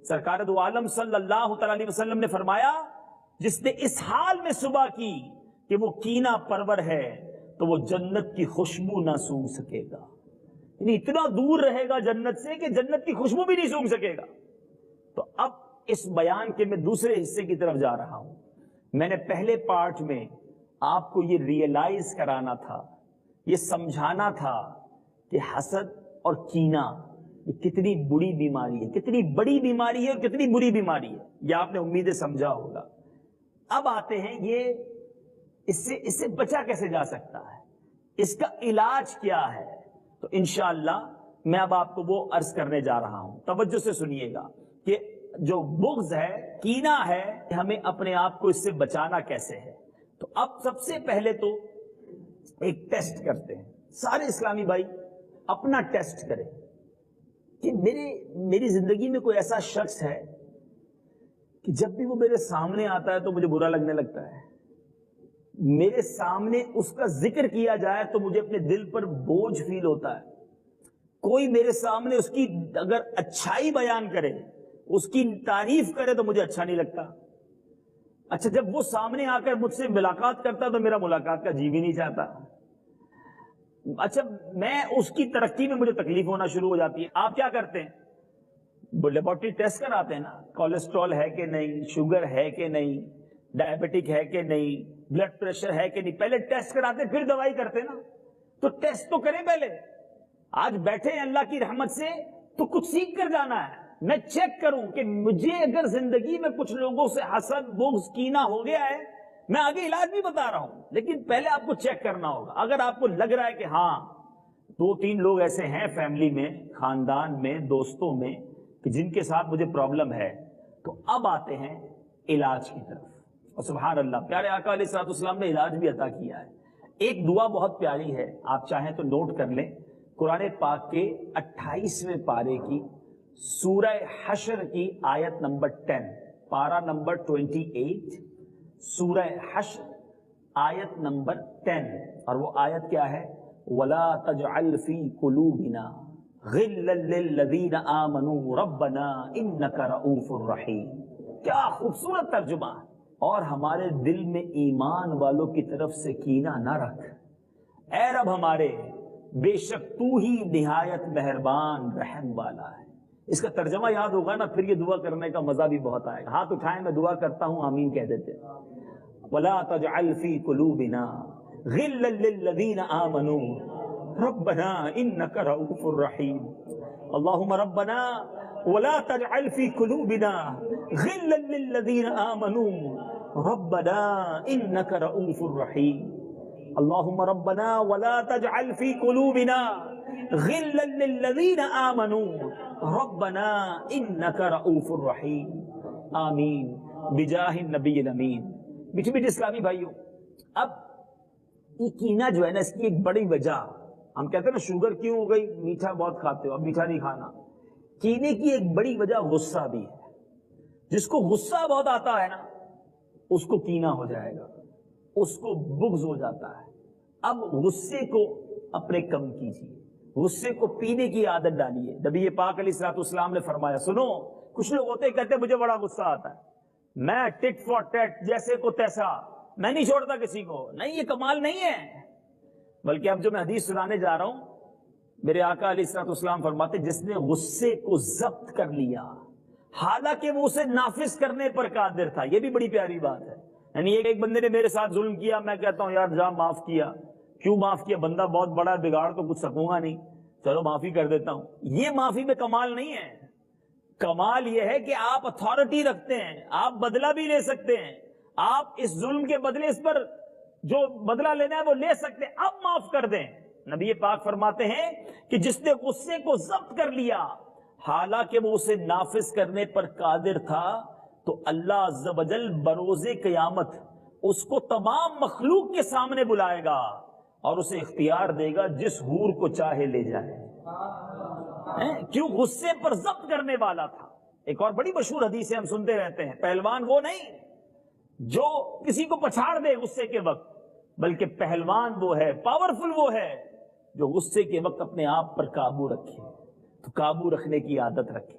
سرکار دو عالم صلی اللہ تعالی علیہ وسلم نے فرمایا جس نے اس حال میں صبح کی کہ وہ کینہ پرور ہے تو وہ جنت کی خوشبو نہ سونگھ سکے گا، یعنی اتنا دور رہے گا جنت سے کہ جنت کی خوشبو بھی نہیں سونگھ سکے گا۔ تو اب اس بیان کے میں دوسرے حصے کی طرف جا رہا ہوں۔ میں نے پہلے پارٹ میں آپ کو یہ ریئلائز کرانا تھا، یہ سمجھانا تھا کہ حسد اور کینہ یہ کتنی بری بیماری ہے، کتنی بڑی بیماری ہے اور کتنی بری بیماری ہے، یہ آپ نے امیدیں سمجھا ہوگا۔ اب آتے ہیں یہ اس سے بچا کیسے جا سکتا ہے، اس کا علاج کیا ہے، تو انشاءاللہ میں اب آپ کو وہ عرض کرنے جا رہا ہوں۔ توجہ سے سنیے گا کہ جو بغض ہے، کینہ ہے، ہمیں اپنے آپ کو اس سے بچانا کیسے ہے۔ تو اب سب سے پہلے تو ایک ٹیسٹ کرتے ہیں، سارے اسلامی بھائی اپنا ٹیسٹ کریں کہ میری زندگی میں کوئی ایسا شخص ہے کہ جب بھی وہ میرے سامنے آتا ہے تو مجھے برا لگنے لگتا ہے، میرے سامنے اس کا ذکر کیا جائے تو مجھے اپنے دل پر بوجھ فیل ہوتا ہے، کوئی میرے سامنے اس کی اگر اچھائی بیان کرے، اس کی تعریف کرے تو مجھے اچھا نہیں لگتا۔ اچھا جب وہ سامنے آ کر مجھ سے ملاقات کرتا تو میرا ملاقات کا جی بھی نہیں چاہتا۔ اچھا میں اس کی ترقی میں مجھے تکلیف ہونا شروع ہو جاتی ہے۔ آپ کیا کرتے ہیں؟ لیبورٹری ٹیسٹ کراتے ہیں نا، کولیسٹرول ہے کہ نہیں، شوگر ہے کہ نہیں، ڈائبٹک ہے کہ نہیں، بلڈ پریشر ہے کہ نہیں، پہلے ٹیسٹ کراتے پھر دوائی کرتے نا۔ تو ٹیسٹ تو کریں پہلے۔ آج بیٹھے ہیں اللہ کی رحمت سے تو کچھ سیکھ کر جانا ہے، میں چیک کروں کہ مجھے اگر زندگی میں کچھ لوگوں سے حسد بغض کینہ ہو گیا ہے، میں آگے علاج بھی بتا رہا ہوں، لیکن پہلے آپ کو چیک کرنا ہوگا۔ اگر آپ کو لگ رہا ہے کہ ہاں 2-3 لوگ ایسے ہیں فیملی میں، خاندان میں، دوستوں میں کہ جن کے ساتھ مجھے پرابلم ہے، تو اب آتے ہیں علاج کی طرف۔ اور سبحان اللہ، پیارے آقا علیہ الصلوۃ والسلام نے علاج بھی عطا کیا ہے۔ ایک دعا بہت پیاری ہے، آپ چاہیں تو نوٹ کر لیں، قرآن پاک کے 28ویں پارے کی سورہ حشر کی آیت نمبر 10، پارہ نمبر 28، سورہ حشر آیت نمبر 10، اور وہ آیت کیا ہے؟ وَلَا تَجْعَلْ فِي قُلُوبِنَا غِلًّا لِّلَّذِينَ آمَنُوا رَبَّنَا إِنَّكَ رَءُوفٌ رَحِيمٌ۔ کیا خوبصورت ترجمہ ہے۔ اور ہمارے دل میں ایمان والوں کی طرف سے کینہ نہ رکھ، اے رب ہمارے، بے شک تو ہی نہایت مہربان رحم والا ہے۔ اس کا ترجمہ یاد ہوگا نا، پھر یہ دعا کرنے کا مزہ بھی بہت آئے گا۔ ہاتھ اٹھائیں، میں دعا کرتا ہوں، آمین کہہ دیتے ہیں۔ وَلَا تَجْعَلْ فِي قُلُوبِنَا غِلًّا لِّلَّذِينَ آمَنُوا رَبَّنَا إِنَّكَ رَءُوفٌ رَحِيمٌ۔ اللہم ربنا ولا تجعل فی قلوبنا غلا للذین آمنوا ربنا انک رؤوف رحیم۔ اللہم ربنا ولا تجعل فی قلوبنا غلا للذین آمنوا ربنا انک رؤوف رحیم۔ آمین بجاہ النبی الامین۔ میٹھے میٹھے اسلامی بھائیوں، اب یہ کینہ جو ہے نا، اس کی ایک بڑی وجہ، ہم کہتے ہیں نا شوگر کیوں ہو گئی، میٹھا بہت کھاتے ہو، اب میٹھا نہیں کھانا۔ کینے کی ایک بڑی وجہ غصہ بھی ہے۔ جس کو غصہ بہت آتا ہے نا، اس کو کینہ ہو جائے گا، اس کو بغض ہو جاتا ہے۔ اب غصے کو اپنے کم کیجیے، غصے کو پینے کی عادت ڈالیے۔ نبی پاک علیہ الصلوۃ والسلام نے فرمایا، سنو، کچھ لوگ ہوتے کہتے مجھے بڑا غصہ آتا ہے، میں ٹٹ فار ٹیٹ، جیسے کو تیسا، میں نہیں چھوڑتا کسی کو۔ نہیں، یہ کمال نہیں ہے، بلکہ اب جو میں حدیث سنانے جا رہا ہوں، میرے آقا علیہ الصلوۃ والسلام فرماتے جس نے غصے کو ضبط کر لیا حالانکہ وہ اسے نافذ کرنے پر قادر تھا۔ یہ بھی بڑی پیاری بات ہے۔ یعنی ایک بندے نے میرے ساتھ ظلم کیا، میں کہتا ہوں یار جا معاف کیا، کیوں معاف کیا، بندہ بہت بڑا بگاڑ تو کچھ سکوں گا نہیں، چلو معافی کر دیتا ہوں۔ یہ معافی میں کمال نہیں ہے۔ کمال یہ ہے کہ آپ اتھارٹی رکھتے ہیں، آپ بدلہ بھی لے سکتے ہیں، آپ اس ظلم کے بدلے اس پر جو بدلہ لینا ہے وہ لے سکتے ہیں، اب معاف کر دیں۔ نبی پاک فرماتے ہیں کہ جس نے غصے کو ضبط کر لیا حالانکہ وہ اسے نافذ کرنے پر قادر تھا، تو اللہ عز و جل بروز قیامت اس کو تمام مخلوق کے سامنے بلائے گا اور اسے اختیار دے گا جس حور کو چاہے لے جائے۔ کیوں؟ غصے پر ضبط کرنے والا تھا۔ ایک اور بڑی مشہور حدیث ہے، ہم سنتے رہتے ہیں، پہلوان وہ نہیں جو کسی کو پچھاڑ دے غصے کے وقت، بلکہ پہلوان وہ ہے، پاورفل وہ ہے جو غصے کے وقت اپنے آپ پر قابو رکھے، تو قابو رکھنے کی عادت رکھے۔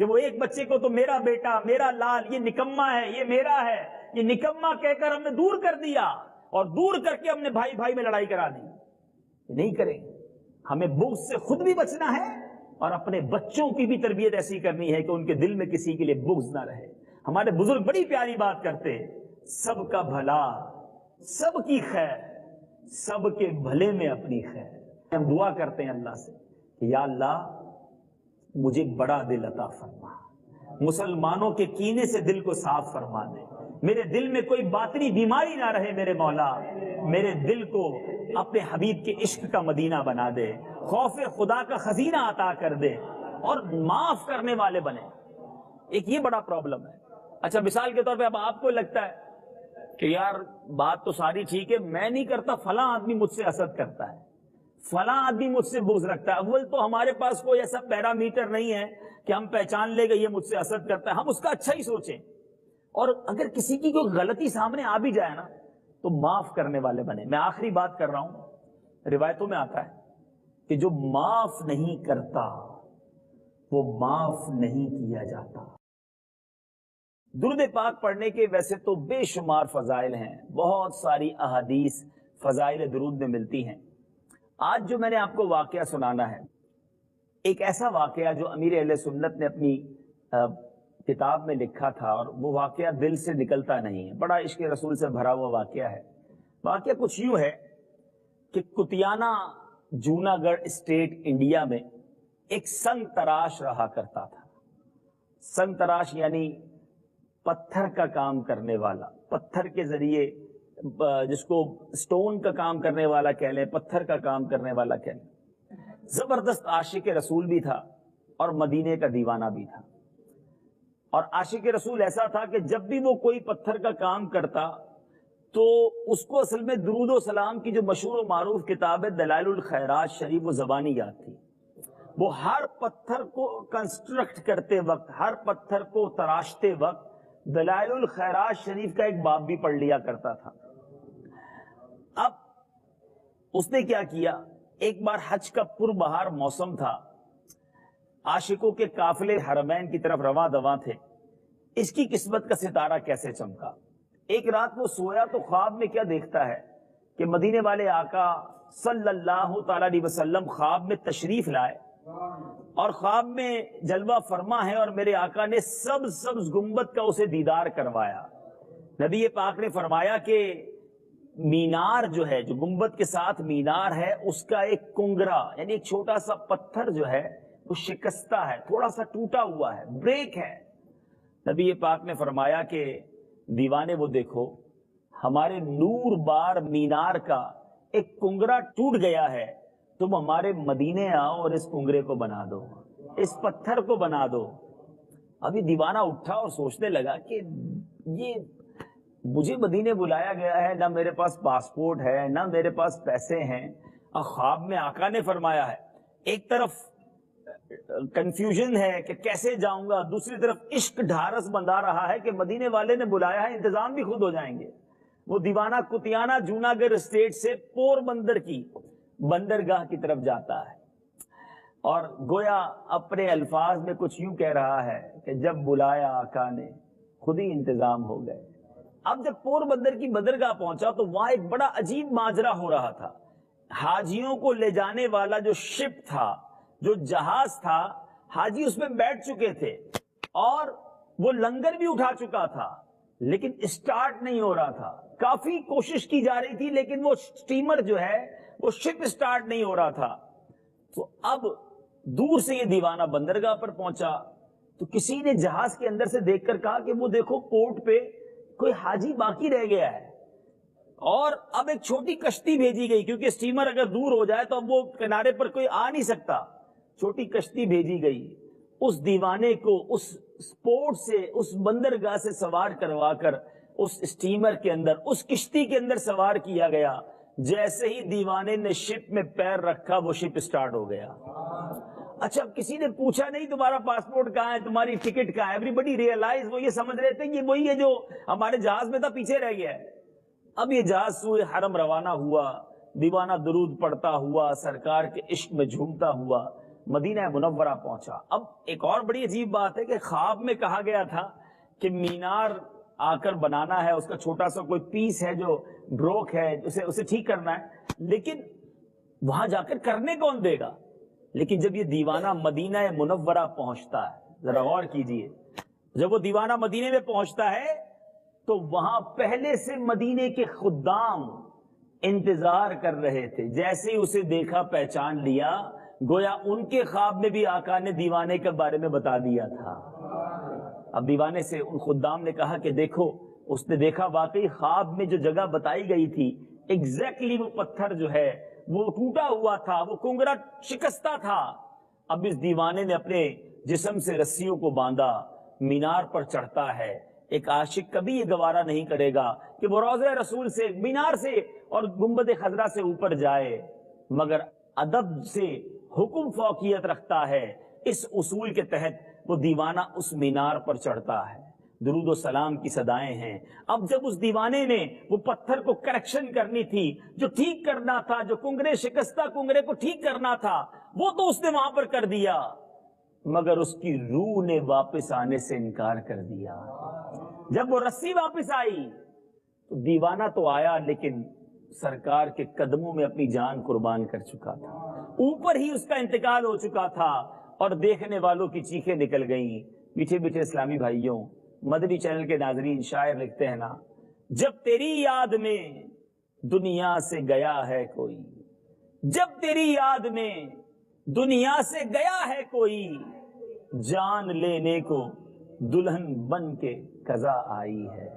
کہ وہ ایک بچے کو تو میرا بیٹا، میرا لال، یہ نکما ہے، یہ میرا ہے، یہ نکما کہہ کر ہم نے دور کر دیا، اور دور کر کے ہم نے بھائی بھائی میں لڑائی کرا دی. نہیں کریں. ہمیں بغض سے خود بھی بچنا ہے اور اپنے بچوں کی بھی تربیت ایسی کرنی ہے کہ ان کے دل میں کسی کے لیے بغض نہ رہے. ہمارے بزرگ بڑی پیاری بات کرتے، سب کا بھلا، سب کی خیر، سب کے بھلے میں اپنی خیر. ہم دعا کرتے ہیں اللہ سے کہ یا اللہ مجھے بڑا دل عطا فرما، مسلمانوں کے کینے سے دل کو صاف فرما دے، میرے دل میں کوئی باطنی بیماری نہ رہے میرے مولا، میرے دل کو اپنے حبیب کے عشق کا مدینہ بنا دے، خوف خدا کا خزینہ عطا کر دے، اور معاف کرنے والے بنے. ایک یہ بڑا پرابلم ہے. اچھا مثال کے طور پہ اب آپ کو لگتا ہے کہ یار بات تو ساری ٹھیک ہے، میں نہیں کرتا، فلاں آدمی مجھ سے حسد کرتا ہے، فلاں آدمی مجھ سے بغض رکھتا ہے. اول تو ہمارے پاس کوئی ایسا پیرامیٹر نہیں ہے کہ ہم پہچان لے گا یہ مجھ سے حسد کرتا ہے، ہم اس کا اچھا ہی سوچیں. اور اگر کسی کی کوئی غلطی سامنے آ بھی جائے نا تو معاف کرنے والے بنے. میں آخری بات کر رہا ہوں، روایتوں میں آتا ہے کہ جو معاف نہیں کرتا وہ معاف نہیں کیا جاتا. درود پاک پڑھنے کے ویسے تو بے شمار فضائل ہیں، بہت ساری احادیث فضائل درود میں ملتی ہیں. آج جو میں نے آپ کو واقعہ سنانا ہے، ایک ایسا واقعہ جو امیر اہل سنت نے اپنی کتاب میں لکھا تھا، اور وہ واقعہ دل سے نکلتا نہیں ہے، بڑا عشق رسول سے بھرا ہوا واقعہ ہے. واقعہ کچھ یوں ہے کہ کتیانہ جوناگڑھ اسٹیٹ انڈیا میں ایک سنگ تراش رہا کرتا تھا. سنگ تراش یعنی پتھر کا کام کرنے والا، پتھر کے ذریعے، جس کو سٹون کا کام کرنے والا کہہ لیں، پتھر کا کام کرنے والا کہہ لیں. زبردست عاشق رسول بھی تھا اور مدینے کا دیوانہ بھی تھا. اور عاشق رسول ایسا تھا کہ جب بھی وہ کوئی پتھر کا کام کرتا تو اس کو اصل میں درود و سلام کی جو مشہور و معروف کتاب ہے دلائل الخیرات شریف وہ زبانی یاد تھی. وہ ہر پتھر کو کنسٹرکٹ کرتے وقت، ہر پتھر کو تراشتے وقت دلائل الخیرات شریف کا ایک باب بھی پڑھ لیا کرتا تھا. اب اس نے کیا کیا، ایک بار حج کا پر بہار موسم تھا، عاشقوں کے قافلے حرمین کی طرف رواں دواں تھے. اس کی قسمت کا ستارہ کیسے چمکا. ایک رات وہ سویا تو خواب میں کیا دیکھتا ہے کہ مدینے والے آقا صلی اللہ تعالی علیہ وسلم خواب میں تشریف لائے اور خواب میں جلوہ فرما ہے، اور میرے آقا نے سبز گنبد کا اسے دیدار کروایا. نبی پاک نے فرمایا کہ مینار جو ہے، جو گنبد کے ساتھ مینار ہے، اس کا ایک کنگرا یعنی ایک چھوٹا سا پتھر جو ہے وہ شکستہ ہے، تھوڑا سا ٹوٹا ہوا ہے، بریک ہے. نبی پاک نے فرمایا کہ دیوانے وہ دیکھو، ہمارے نور بار مینار کا ایک کنگرا ٹوٹ گیا ہے، تم ہمارے مدینے آؤ اور اس کنگرے کو بنا دو، اس پتھر کو بنا دو. ابھی دیوانہ اٹھا اور سوچنے لگا کہ یہ مجھے مدینے بلایا گیا ہے، نہ میرے پاس پاسپورٹ ہے، نہ میرے پاس پیسے ہیں، اور خواب میں آقا نے فرمایا ہے. ایک طرف کنفیوژن ہے کہ کیسے جاؤں گا، دوسری طرف عشق ڈھارس بندھا رہا ہے کہ مدینے والے نے بلایا ہے، انتظام بھی خود ہو جائیں گے. وہ دیوانہ کتیانہ جوناگڑھ اسٹیٹ سے پور بندر کی بندرگاہ کی طرف جاتا ہے، اور گویا اپنے الفاظ میں کچھ یوں کہہ رہا ہے کہ جب بلایا آقا نے خود ہی انتظام ہو گئے. اب جب پور بندر کی بندرگاہ پہنچا تو وہاں ایک بڑا عجیب ماجرا ہو رہا تھا. حاجیوں کو لے جانے والا جو شپ تھا، جو جہاز تھا، حاجی اس میں بیٹھ چکے تھے اور وہ لنگر بھی اٹھا چکا تھا، لیکن اسٹارٹ نہیں ہو رہا تھا. کافی کوشش کی جا رہی تھی لیکن وہ سٹیمر جو ہے، وہ شپ اسٹارٹ نہیں ہو رہا تھا. تو اب دور سے یہ دیوانہ بندرگاہ پر پہنچا تو کسی نے جہاز کے اندر سے دیکھ کر کہا کہ وہ دیکھو پورٹ پہ کوئی حاجی باقی رہ گیا ہے. اور اب ایک چھوٹی کشتی بھیجی گئی، کیونکہ سٹیمر اگر دور ہو جائے تو اب وہ کنارے پر کوئی آ نہیں سکتا. چھوٹی کشتی بھیجی گئی، اس دیوانے کو اس پورٹ سے، اس بندرگاہ سے سوار کروا کر اس سٹیمر کے اندر، اس کشتی کے اندر سوار کیا گیا. جیسے ہی دیوانے نے شپ میں پیر رکھا وہ شپ اسٹارٹ ہو گیا. اچھا کسی نے پوچھا نہیں تمہارا پاسپورٹ کہاں ہے، تمہاری ٹکٹ کہاں ہے. ایوری بڈی ریئلائز، وہ یہ سمجھ رہے تھے کہ وہی ہے جو ہمارے جہاز میں تھا، پیچھے رہ گیا ہے. اب یہ جہاز سوئے حرم روانہ ہوا، دیوانہ درود پڑھتا ہوا، سرکار کے عشق میں جھومتا ہوا مدینہ منورہ پہنچا. اب ایک اور بڑی عجیب بات ہے کہ خواب میں کہا گیا تھا کہ مینار آ کر بنانا ہے, اس کا چھوٹا سا کوئی پیس ہے جو بروک ہے, اسے ٹھیک کرنا ہے, لیکن وہاں جا کر کرنے کون دے گا؟ لیکن جب یہ دیوانہ مدینہ منورہ پہنچتا ہے, ذرا غور کیجئے, جب وہ دیوانہ مدینے میں پہنچتا ہے تو وہاں پہلے سے مدینے کے خدام انتظار کر رہے تھے. جیسے ہی اسے دیکھا پہچان لیا, گویا ان کے خواب میں بھی آقا نے دیوانے کے بارے میں بتا دیا تھا. اب دیوانے سے ان خدام نے کہا کہ دیکھو, اس نے دیکھا واقعی خواب میں جو جگہ بتائی گئی تھی ایگزیکٹلی وہ پتھر جو ہے وہ ٹوٹا ہوا تھا, وہ کنگرا شکستہ تھا. اب اس دیوانے نے اپنے جسم سے رسیوں کو باندھا, مینار پر چڑھتا ہے. ایک عاشق کبھی یہ گوارا نہیں کرے گا کہ وہ روضہ رسول سے, مینار سے اور گنبد خضرا سے اوپر جائے, مگر ادب سے حکم فوقیت رکھتا ہے. اس اصول کے تحت وہ دیوانہ اس مینار پر چڑھتا ہے. درود و سلام کی صدائیں ہیں. اب جب اس دیوانے نے وہ پتھر کو کریکشن کرنی تھی, جو ٹھیک کرنا تھا, جو کنگرے شکستہ کنگرے کو ٹھیک کرنا تھا, وہ تو اس نے وہاں پر کر دیا, مگر اس کی روح نے واپس آنے سے انکار کر دیا. جب وہ رسی واپس آئی تو دیوانہ تو آیا, لیکن سرکار کے قدموں میں اپنی جان قربان کر چکا تھا. اوپر ہی اس کا انتقال ہو چکا تھا اور دیکھنے والوں کی چیخیں نکل گئیں. میٹھے میٹھے اسلامی بھائیوں, مدنی چینل کے ناظرین, شاعر لکھتے ہیں نا, جب تیری یاد میں دنیا سے گیا ہے کوئی, جب تیری یاد میں دنیا سے گیا ہے کوئی, جان لینے کو دلہن بن کے قضا آئی ہے.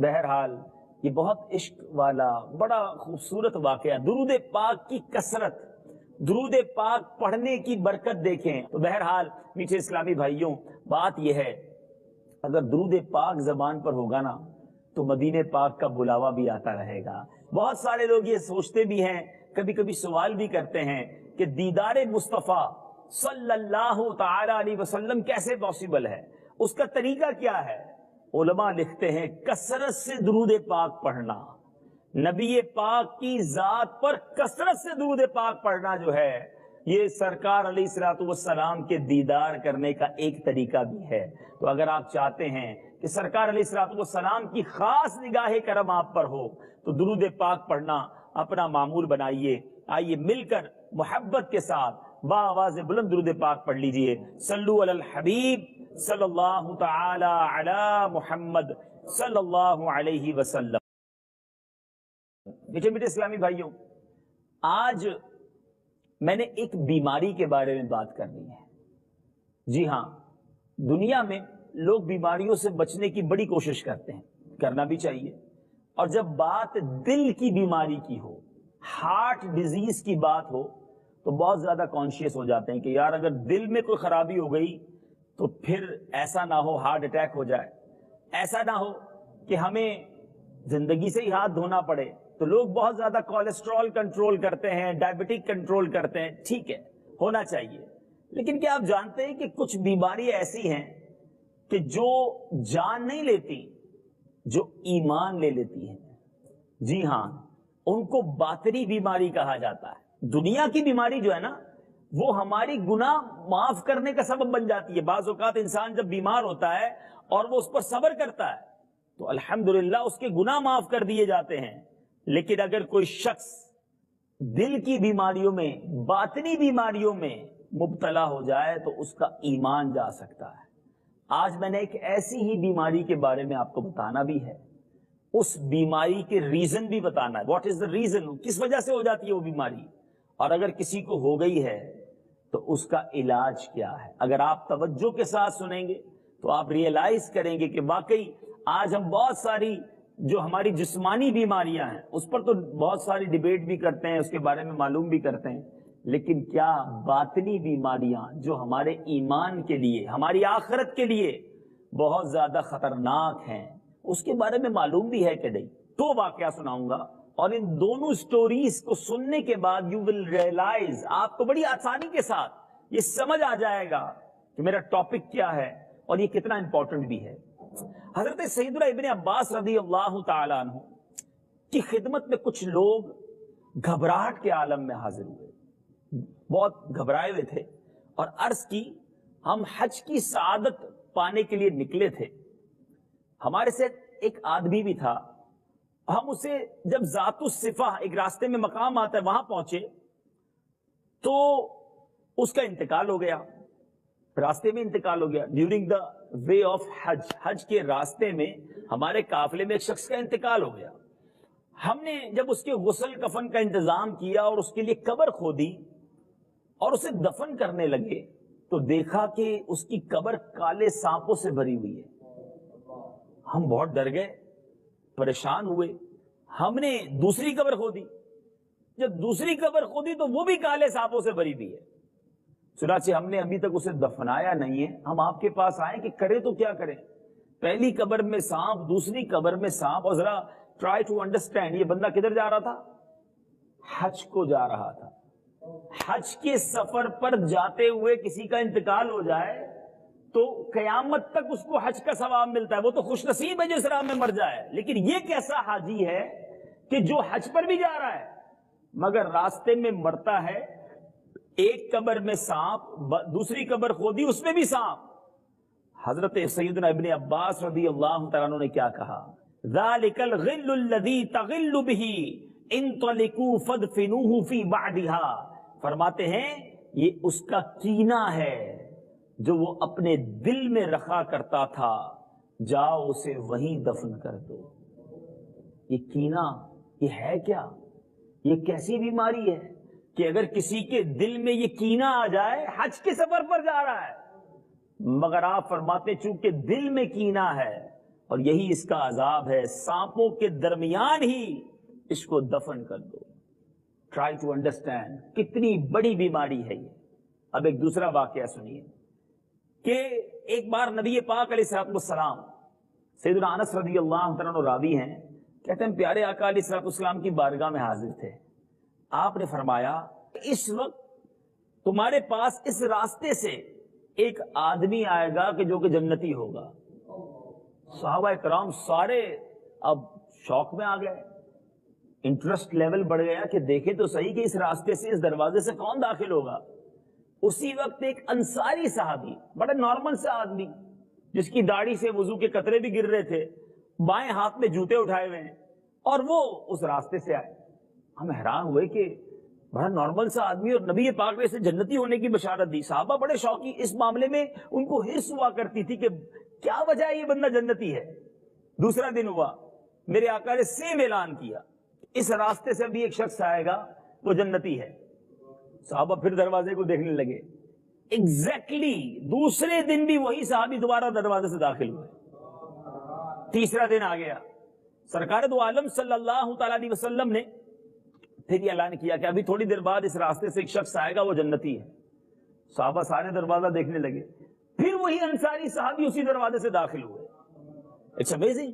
بہرحال یہ بہت عشق والا بڑا خوبصورت واقعہ. درود پاک کی کثرت, درود پاک پڑھنے کی برکت دیکھیں. تو بہرحال میٹھے اسلامی بھائیوں, بات یہ ہے, اگر درود پاک زبان پر ہوگا نا تو مدینے پاک کا بلاوا بھی آتا رہے گا. بہت سارے لوگ یہ سوچتے بھی ہیں, کبھی کبھی سوال بھی کرتے ہیں کہ دیدار مصطفیٰ صلی اللہ تعالی علیہ وسلم کیسے پاسبل ہے, اس کا طریقہ کیا ہے؟ علماء لکھتے ہیں کثرت سے درود پاک پڑھنا, نبی پاک کی ذات پر کثرت سے درود پاک پڑھنا جو ہے, یہ سرکار علیہ الصلوۃ والسلام کے دیدار کرنے کا ایک طریقہ بھی ہے. تو اگر آپ چاہتے ہیں کہ سرکار علیہ الصلوۃ والسلام کی خاص نگاہ کرم آپ پر ہو تو درود پاک پڑھنا اپنا معمول بنائیے. آئیے مل کر محبت کے ساتھ بآواز بلند درود پاک پڑھ لیجئے. صلو علی الحبیب صلی اللہ تعالی علی محمد صلی اللہ علیہ وسلم. میٹھے میٹھے اسلامی بھائیوں, آج میں نے ایک بیماری کے بارے میں بات کرنی ہے. جی ہاں, دنیا میں لوگ بیماریوں سے بچنے کی بڑی کوشش کرتے ہیں, کرنا بھی چاہیے. اور جب بات دل کی بیماری کی ہو, ہارٹ ڈیزیز کی بات ہو, تو بہت زیادہ کانشیس ہو جاتے ہیں کہ یار اگر دل میں کوئی خرابی ہو گئی تو پھر ایسا نہ ہو ہارٹ اٹیک ہو جائے, ایسا نہ ہو کہ ہمیں زندگی سے ہی ہاتھ دھونا پڑے. تو لوگ بہت زیادہ کولیسٹرول کنٹرول کرتے ہیں, ڈائبٹک کنٹرول کرتے ہیں. ٹھیک ہے, ہونا چاہیے, لیکن کیا آپ جانتے ہیں کہ کچھ بیماری ایسی ہیں کہ جو جان نہیں لیتی, جو ایمان لے لیتی ہیں. جی ہاں, ان کو باطنی بیماری کہا جاتا ہے. دنیا کی بیماری جو ہے نا, وہ ہماری گناہ معاف کرنے کا سبب بن جاتی ہے. بعض اوقات انسان جب بیمار ہوتا ہے اور وہ اس پر صبر کرتا ہے تو الحمدللہ اس کے گناہ معاف کر دیے جاتے ہیں. لیکن اگر کوئی شخص دل کی بیماریوں میں, باطنی بیماریوں میں مبتلا ہو جائے تو اس کا ایمان جا سکتا ہے. آج میں نے ایک ایسی ہی بیماری کے بارے میں آپ کو بتانا بھی ہے, اس بیماری کے ریزن بھی بتانا ہے. واٹ از دا ریزن, کس وجہ سے ہو جاتی ہے وہ بیماری, اور اگر کسی کو ہو گئی ہے تو اس کا علاج کیا ہے. اگر آپ توجہ کے ساتھ سنیں گے تو آپ ریئلائز کریں گے کہ واقعی آج ہم بہت ساری جو ہماری جسمانی بیماریاں ہیں اس پر تو بہت ساری ڈیبیٹ بھی کرتے ہیں, اس کے بارے میں معلوم بھی کرتے ہیں, لیکن کیا باطنی بیماریاں جو ہمارے ایمان کے لیے, ہماری آخرت کے لیے بہت زیادہ خطرناک ہیں, اس کے بارے میں معلوم بھی ہے کہ نہیں؟ تو واقعہ سناؤں گا, اور ان دونوں سٹوریز کو سننے کے بعد یو ول ریئلائز, آپ کو بڑی آسانی کے ساتھ یہ سمجھ آ جائے گا کہ میرا ٹاپک کیا ہے اور یہ کتنا امپورٹنٹ بھی ہے. حضرت سیدنا ابن عباس رضی اللہ تعالیٰ عنہ کی خدمت میں کچھ لوگ گھبراہٹ کے عالم میں حاضر ہوئے. بہت گھبرائے ہوئے تھے اور عرض کی ہم حج کی سعادت پانے کے لیے نکلے تھے، ہمارے سے ایک آدمی بھی تھا، ہم اسے جب ذات الصفا ایک راستے میں مقام آتا ہے وہاں پہنچے تو اس کا انتقال ہو گیا، راستے میں انتقال ہو گیا، ڈیورنگ دا وے آف حج، حج کے راستے میں ہمارے قافلے میں ایک شخص کا انتقال ہو گیا۔ ہم نے جب اس کے غسل کفن کا انتظام کیا اور اس کے لیے قبر کھودی اور اسے دفن کرنے لگے تو دیکھا کہ اس کی قبر کالے سانپوں سے بھری ہوئی ہے۔ ہم بہت ڈر گئے، پریشان ہوئے، ہم نے دوسری قبر کھودی، جب دوسری قبر کھودی تو وہ بھی کالے سانپوں سے بھری ہوئی ہے۔ چنانچہ ہم نے ابھی تک اسے دفنایا نہیں ہے، ہم آپ کے پاس آئے کہ کریں تو کیا کریں، پہلی قبر میں سانپ، دوسری قبر میں سانپ، اور ذرا ٹرائی ٹو انڈرسٹینڈ یہ بندہ کدھر جا رہا تھا؟ حج کو جا رہا تھا۔ حج کے سفر پر جاتے ہوئے کسی کا انتقال ہو جائے تو قیامت تک اس کو حج کا ثواب ملتا ہے، وہ تو خوش نصیب ہے جو اس راہ میں مر جائے، لیکن یہ کیسا حاجی ہے کہ جو حج پر بھی جا رہا ہے مگر راستے میں مرتا ہے، ایک قبر میں سانپ، دوسری قبر کھودی اس میں بھی سانپ۔ حضرت سیدنا ابن عباس رضی اللہ تعالیٰ عنہ نے کیا کہا؟ ذَلِكَ الْغِلُّ الَّذِي تَغِلُّ بِهِ انطلقوا فادفنوه فی بعدها، فرماتے ہیں یہ اس کا کینہ ہے جو وہ اپنے دل میں رکھا کرتا تھا، جاؤ اسے وہیں دفن کر دو۔ یہ کینہ یہ ہے کیا؟ یہ کیسی بیماری ہے کہ اگر کسی کے دل میں یہ کینہ آ جائے، حج کے سفر پر جا رہا ہے مگر آپ فرماتے چونکہ دل میں کینہ ہے اور یہی اس کا عذاب ہے، سانپوں کے درمیان ہی اس کو دفن کر دو۔ ٹرائی ٹو انڈرسٹینڈ کتنی بڑی بیماری ہے یہ۔ اب ایک دوسرا واقعہ سنیے کہ ایک بار نبی پاک علیہ الصلوۃ والسلام، سیدنا انس رضی اللہ تعالیٰ عنہ راوی ہیں، کہتے ہیں پیارے آقا علیہ الصلوۃ والسلام کی بارگاہ میں حاضر تھے، آپ نے فرمایا اس وقت تمہارے پاس اس راستے سے ایک آدمی آئے گا کہ جو کہ جنتی ہوگا۔ صحابہ کرام سارے اب شوق میں آ گئے، انٹرسٹ لیول بڑھ گیا کہ دیکھیں تو صحیح کہ اس راستے سے، اس دروازے سے کون داخل ہوگا۔ اسی وقت ایک انصاری صحابی، بڑا نارمل سا آدمی جس کی داڑھی سے وضو کے قطرے بھی گر رہے تھے، بائیں ہاتھ میں جوتے اٹھائے ہوئے ہیں، اور وہ اس راستے سے آئے۔ ہم حیران ہوئے کہ بڑا نارمل سا آدمی اور نبی پاک نے اسے جنتی ہونے کی بشارت دی۔ صحابہ بڑے شوقی، اس معاملے میں ان کو ہرس ہوا کرتی تھی کہ کیا وجہ ہے یہ بندہ جنتی ہے۔ دوسرا دن ہوا، میرے آقا نے سیم اعلان کیا اس راستے سے بھی ایک شخص آئے گا وہ جنتی ہے۔ صحابہ پھر دروازے کو دیکھنے لگے، ایگزیکٹلی دوسرے دن بھی وہی صحابی دوبارہ دروازے سے داخل ہوئے۔ تیسرا دن آ گیا، سرکار دو عالم صلی اللہ تعالی علیہ وسلم نے پھر یہ اعلان کیا کہ ابھی تھوڑی دیر بعد اس راستے سے ایک شخص آئے گا وہ جنتی ہے۔ صحابہ سارے دروازہ دیکھنے لگے، پھر وہی انصاری صحابی اسی دروازے سے داخل ہوئے۔ It's amazing.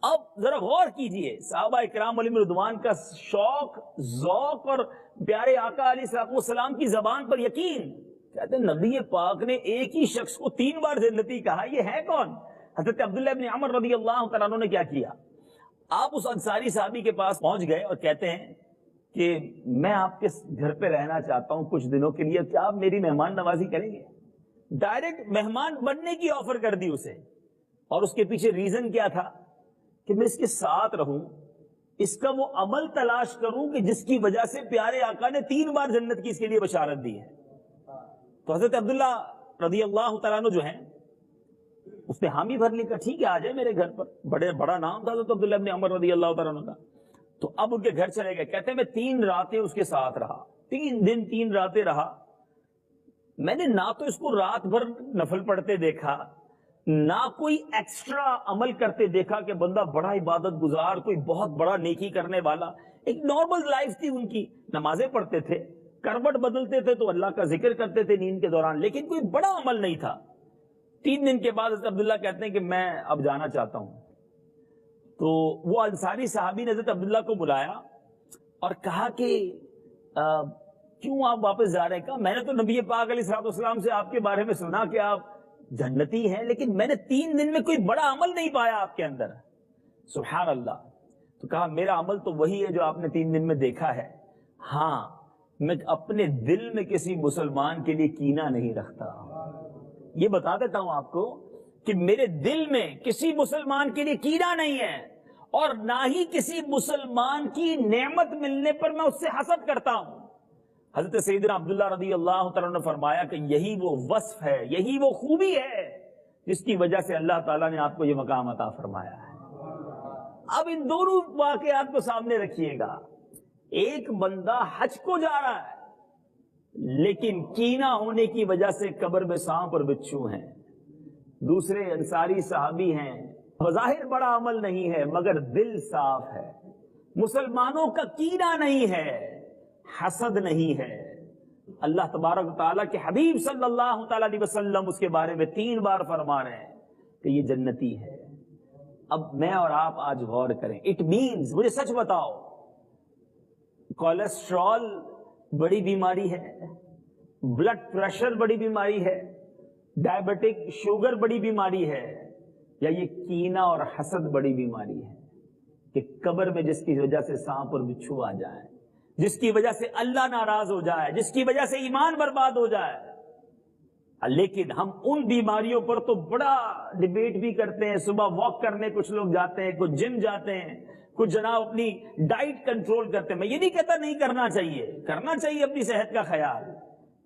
اب ذرا غور کیجئے صحابہ اکرام علیہم رضوان کا شوق، ذوق اور پیارے آقا علیہ السلام کی زبان پر یقین۔ کہتے ہیں نبی پاک نے ایک ہی شخص کو 3 بار جنتی کہا، یہ ہے کون؟ حضرت عبداللہ ابن عمر رضی اللہ تعالیٰ عنہ نے کیا کیا؟ آپ اس انصاری صحابی کے پاس پہنچ گئے اور کہتے ہیں کہ میں آپ کے گھر پہ رہنا چاہتا ہوں کچھ دنوں کے لیے، کیا آپ میری مہمان نوازی کریں گے؟ ڈائریکٹ مہمان بننے کی آفر کر دی اسے، اور اس کے پیچھے ریزن کیا تھا کہ میں اس کے ساتھ رہوں، اس کا وہ عمل تلاش کروں کہ جس کی وجہ سے پیارے آقا نے 3 بار جنت کی اس کے لیے بشارت دی ہے۔ تو حضرت عبداللہ رضی اللہ تعالیٰ عنہ جو ہیں اس نے حامی بھر لی، کہ ٹھیک ہے آ جائے میرے گھر پر۔ بڑا نام تھا حضرت عبداللہ ابن عمر رضی اللہ تعالیٰ عنہ کا۔ تو اب ان کے گھر چلے گئے، کہتے ہیں میں 3 راتیں اس کے ساتھ رہا، 3 دن 3 راتیں رہا۔ میں نے نہ تو اس کو رات بھر نفل پڑھتے دیکھا، نہ کوئی ایکسٹرا عمل کرتے دیکھا کہ بندہ بڑا عبادت گزار، کوئی بہت بڑا نیکی کرنے والا۔ ایک نارمل لائف تھی ان کی، نمازیں پڑھتے تھے، کروٹ بدلتے تھے تو اللہ کا ذکر کرتے تھے نیند کے دوران، لیکن کوئی بڑا عمل نہیں تھا۔ 3 دن کے بعد حضرت عبداللہ کہتے ہیں کہ میں اب جانا چاہتا ہوں۔ تو وہ انصاری صحابی نے حضرت عبداللہ کو بلایا اور کہا کہ کیوں آپ واپس جا رہے ہیں؟ کہا میں نے تو نبی پاک علیہ الصلوۃ والسلام سے آپ کے بارے میں سنا کہ آپ جنتی ہیں، لیکن میں نے 3 دن میں کوئی بڑا عمل نہیں پایا آپ کے اندر۔ سبحان اللہ۔ تو کہا میرا عمل تو وہی ہے جو آپ نے 3 دن میں دیکھا ہے، ہاں میں اپنے دل میں کسی مسلمان کے لیے کینہ نہیں رکھتا. یہ بتا دیتا ہوں آپ کو کہ میرے دل میں کسی مسلمان کے لیے کینہ نہیں ہے, اور نہ ہی کسی مسلمان کی نعمت ملنے پر میں اس سے حسد کرتا ہوں. حضرت سیدنا عبداللہ رضی اللہ تعالیٰ نے فرمایا کہ یہی وہ وصف ہے, یہی وہ خوبی ہے جس کی وجہ سے اللہ تعالیٰ نے آپ کو یہ مقام عطا فرمایا ہے. اب ان دونوں واقعات کو سامنے رکھیے گا. ایک بندہ حج کو جا رہا ہے لیکن کینہ ہونے کی وجہ سے قبر میں سانپ اور بچھو ہیں. دوسرے انصاری صحابی ہیں, بظاہر بڑا عمل نہیں ہے مگر دل صاف ہے. مسلمانوں کا کینہ نہیں ہے, حسد نہیں ہے. اللہ تبارک و تعالیٰ کے حبیب صلی اللہ تعالیٰ علیہ وسلم اس کے بارے میں 3 بار فرما رہے ہیں کہ یہ جنتی ہے. اب میں اور آپ آج غور کریں. اٹ مینز, مجھے سچ بتاؤ, کولیسٹرول بڑی بیماری ہے, بلڈ پریشر بڑی بیماری ہے, ڈائبٹک شوگر بڑی بیماری ہے, یا یہ کینہ اور حسد بڑی بیماری ہے کہ قبر میں جس کی وجہ سے سانپ اور بچھو آ جائیں, جس کی وجہ سے اللہ ناراض ہو جائے, جس کی وجہ سے ایمان برباد ہو جائے. لیکن ہم ان بیماریوں پر تو بڑا ڈیبیٹ بھی کرتے ہیں. صبح واک کرنے کچھ لوگ جاتے ہیں, کچھ جم جاتے ہیں, کچھ جناب اپنی ڈائٹ کنٹرول کرتے ہیں. میں یہ نہیں کہتا نہیں کرنا چاہیے, کرنا چاہیے اپنی صحت کا خیال,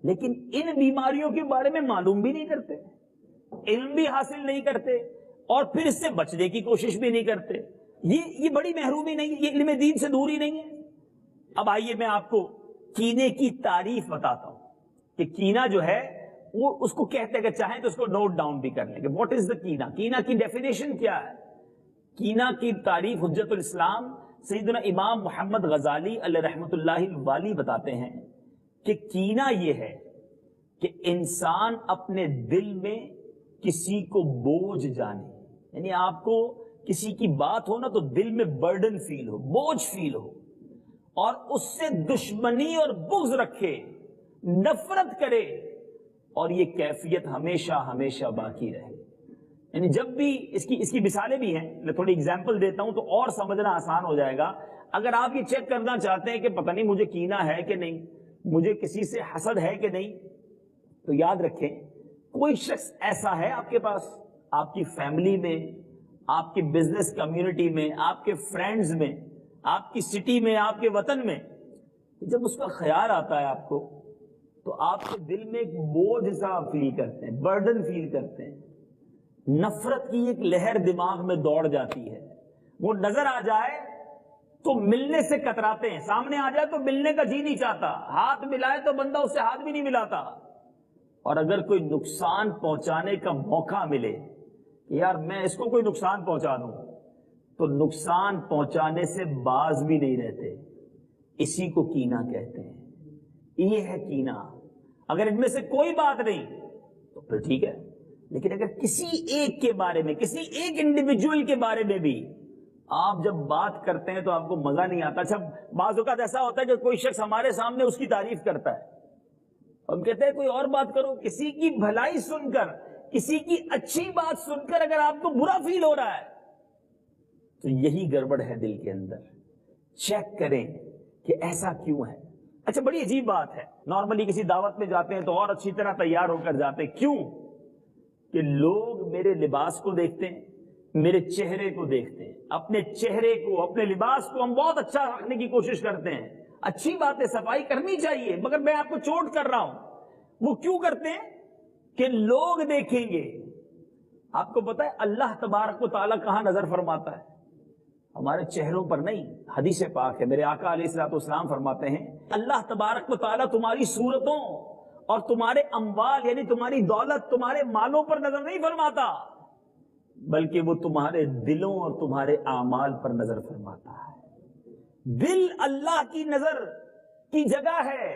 لیکن ان بیماریوں کے بارے میں معلوم بھی نہیں کرتے, علم بھی حاصل نہیں کرتے, اور پھر اس سے بچنے کی کوشش بھی نہیں کرتے. یہ بڑی محرومی نہیں ہے, یہ علم دین سے دوری نہیں ہے. اب آئیے میں آپ کو کینے کی تعریف بتاتا ہوں کہ کینہ جو ہے وہ اس کو کہتے ہیں, کہ چاہیں تو اس کو نوٹ ڈاؤن بھی کر لیں کہ واٹ از دا کینہ. کینہ کی ڈیفینیشن کیا ہے؟ کینہ کی تعریف حجت الاسلام سیدنا امام محمد غزالی علیہ رحمت اللہ الوالی بتاتے ہیں کہ کینہ یہ ہے کہ انسان اپنے دل میں کسی کو بوجھ جانے, یعنی آپ کو کسی کی بات ہو نا تو دل میں برڈن فیل ہو, بوجھ فیل ہو, اور اس سے دشمنی اور بغض رکھے, نفرت کرے, اور یہ کیفیت ہمیشہ ہمیشہ باقی رہے. یعنی جب بھی اس کی مثالیں بھی ہیں, میں تھوڑی اگزامپل دیتا ہوں تو اور سمجھنا آسان ہو جائے گا. اگر آپ یہ چیک کرنا چاہتے ہیں کہ پتہ نہیں مجھے کینہ ہے کہ نہیں, مجھے کسی سے حسد ہے کہ نہیں, تو یاد رکھیں کوئی شخص ایسا ہے آپ کے پاس, آپ کی فیملی میں, آپ کی بزنس کمیونٹی میں, آپ کے فرینڈز میں, آپ کی سٹی میں, آپ کے وطن میں, جب اس کا خیال آتا ہے آپ کو تو آپ کے دل میں ایک بوجھ سا فیل کرتے ہیں, برڈن فیل کرتے ہیں, نفرت کی ایک لہر دماغ میں دوڑ جاتی ہے. وہ نظر آ جائے تو ملنے سے کتراتے ہیں, سامنے آ جائے تو ملنے کا جی نہیں چاہتا, ہاتھ ملائے تو بندہ اس سے ہاتھ بھی نہیں ملاتا. اور اگر کوئی نقصان پہنچانے کا موقع ملے, یار میں اس کو کوئی نقصان پہنچا دوں, تو نقصان پہنچانے سے باز بھی نہیں رہتے. اسی کو کینہ کہتے ہیں. یہ ہے کینہ. اگر ان میں سے کوئی بات نہیں تو پھر ٹھیک ہے, لیکن اگر کسی ایک کے بارے میں, کسی ایک انڈیویجول کے بارے میں بھی آپ جب بات کرتے ہیں تو آپ کو مزہ نہیں آتا. اچھا بعض اوقات ایسا ہوتا ہے کہ کوئی شخص ہمارے سامنے اس کی تعریف کرتا ہے, ہم کہتے ہیں کوئی اور بات کرو. کسی کی بھلائی سن کر, کسی کی اچھی بات سن کر اگر آپ کو برا فیل ہو رہا ہے تو یہی گڑبڑ ہے دل کے اندر. چیک کریں کہ ایسا کیوں ہے. اچھا بڑی عجیب بات ہے, نارملی کسی دعوت میں جاتے ہیں تو اور اچھی طرح تیار ہو کر جاتے ہیں. کیوں؟ کہ لوگ میرے لباس کو دیکھتے ہیں, میرے چہرے کو دیکھتے ہیں. اپنے چہرے کو, اپنے لباس کو ہم بہت اچھا رکھنے کی کوشش کرتے ہیں. اچھی بات ہے, صفائی کرنی چاہیے, مگر میں آپ کو چوٹ کر رہا ہوں. وہ کیوں کرتے ہیں؟ کہ لوگ دیکھیں گے. آپ کو پتا ہے اللہ تبارک و تعالیٰ کہاں نظر فرماتا ہے؟ ہمارے چہروں پر نہیں. حدیث پاک ہے, میرے آقا علیہ الصلوۃ والسلام فرماتے ہیں اللہ تبارک و تعالیٰ تمہاری صورتوں اور تمہارے اموال یعنی تمہاری دولت, تمہارے مالوں پر نظر نہیں فرماتا, بلکہ وہ تمہارے دلوں اور تمہارے اعمال پر نظر فرماتا ہے. دل اللہ کی نظر کی جگہ ہے.